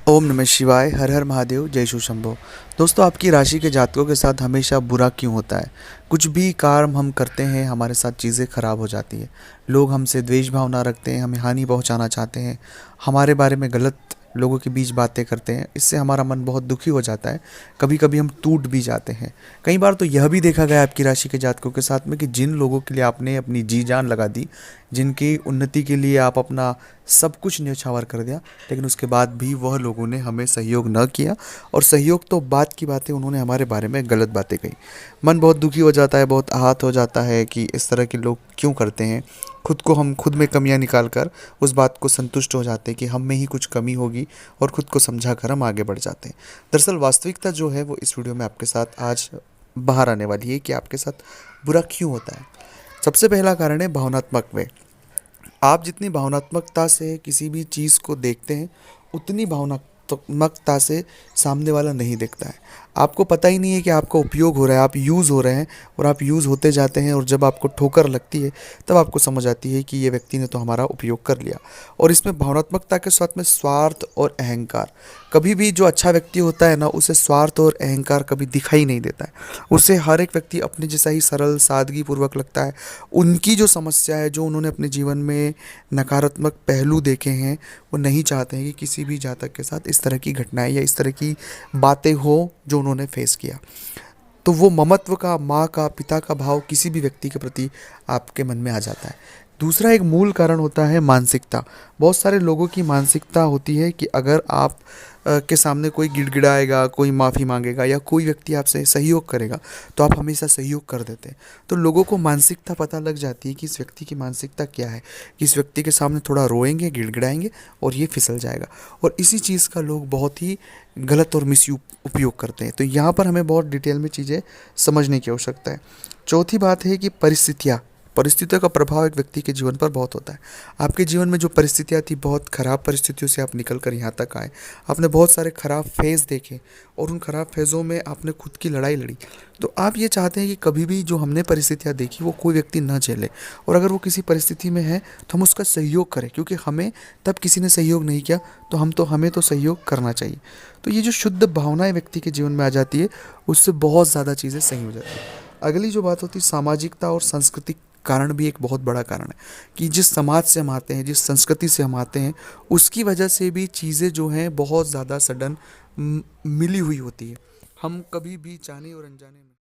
ओम नमः शिवाय। हर हर महादेव। जय शिव शंभो। दोस्तों, आपकी राशि के जातकों के साथ हमेशा बुरा क्यों होता है? कुछ भी काम हम करते हैं, हमारे साथ चीज़ें खराब हो जाती है। लोग हमसे द्वेष भावना रखते हैं, हमें हानि पहुंचाना चाहते हैं, हमारे बारे में गलत लोगों के बीच बातें करते हैं। इससे हमारा मन बहुत दुखी हो जाता है। कभी कभी हम टूट भी जाते हैं। कई बार तो यह भी देखा गया आपकी राशि के जातकों के साथ में कि जिन लोगों के लिए आपने अपनी जी जान लगा दी, जिनकी उन्नति के लिए आप अपना सब कुछ न्यौछावर कर दिया, लेकिन उसके बाद भी वह लोगों ने हमें सहयोग न किया। और सहयोग तो बात की बात है, उन्होंने हमारे बारे में गलत बातें कही। मन बहुत दुखी हो जाता है, बहुत आहत हो जाता है कि इस तरह के लोग क्यों करते हैं। हम खुद में कमियां निकाल कर उस बात को संतुष्ट हो जाते हैं कि हम में ही कुछ कमी होगी, और खुद को समझा कर हम आगे बढ़ जाते हैं। दरअसल वास्तविकता जो है वो इस वीडियो में आपके साथ आज बाहर आने वाली है कि आपके साथ बुरा क्यों होता है। सबसे पहला कारण है भावनात्मक वे। आप जितनी भावनात्मकता से किसी भी चीज़ को देखते हैं, उतनी भावनात्मकता से सामने वाला नहीं देखता है। आपको पता ही नहीं है कि आपका उपयोग हो रहा है, आप यूज़ हो रहे हैं, और आप यूज़ होते जाते हैं। और जब आपको ठोकर लगती है, तब आपको समझ आती है कि ये व्यक्ति ने तो हमारा उपयोग कर लिया। और इसमें भावनात्मकता के साथ में स्वार्थ और अहंकार। कभी भी जो अच्छा व्यक्ति होता है ना, उसे स्वार्थ और अहंकार कभी दिखाई नहीं देता है। उसे हर एक व्यक्ति अपने जैसा ही सरल सादगी पूर्वक लगता है। उनकी जो समस्या है, जो उन्होंने अपने जीवन में नकारात्मक पहलू देखे हैं, वो नहीं चाहते हैं कि किसी भी जातक के साथ इस तरह की घटनाएं या इस तरह की बातें हो जो उन्होंने फेस किया। तो वो ममत्व का, माँ का, पिता का भाव किसी भी व्यक्ति के प्रति आपके मन में आ जाता है। दूसरा एक मूल कारण होता है मानसिकता। बहुत सारे लोगों की मानसिकता होती है कि अगर आप के सामने कोई गिड़गिड़ाएगा, कोई माफ़ी मांगेगा, या कोई व्यक्ति आपसे सहयोग करेगा, तो आप हमेशा सहयोग कर देते हैं। तो लोगों को मानसिकता पता लग जाती है कि इस व्यक्ति की मानसिकता क्या है, कि इस व्यक्ति के सामने थोड़ा रोएंगे, गिड़गिड़ाएंगे, और ये फिसल जाएगा। और इसी चीज़ का लोग बहुत ही गलत और मिस उपयोग करते हैं। तो यहाँ पर हमें बहुत डिटेल में चीज़ें समझने की आवश्यकता है। चौथी बात है कि परिस्थितियों का प्रभाव एक व्यक्ति के जीवन पर बहुत होता है। आपके जीवन में जो परिस्थितियाँ थी, बहुत ख़राब परिस्थितियों से आप निकल कर यहाँ तक आए। आपने बहुत सारे ख़राब फेज़ देखे, और उन ख़राब फेज़ों में आपने खुद की लड़ाई लड़ी। तो आप ये चाहते हैं कि कभी भी जो हमने परिस्थितियाँ देखी वो कोई व्यक्ति न झेले, और अगर वो किसी परिस्थिति में है तो हम उसका सहयोग करें, क्योंकि हमें तब किसी ने सहयोग नहीं किया, तो हमें तो सहयोग करना चाहिए। तो ये जो शुद्ध भावनाएं व्यक्ति के जीवन में आ जाती है, उससे बहुत ज़्यादा चीज़ें सही हो जाती है। अगली जो बात होती है, सामाजिकता और सांस्कृतिक कारण भी एक बहुत बड़ा कारण है। कि जिस समाज से हम आते हैं, जिस संस्कृति से हम आते हैं, उसकी वजह से भी चीज़ें जो हैं बहुत ज़्यादा सडन मिली हुई होती है। हम कभी भी जाने और अनजाने में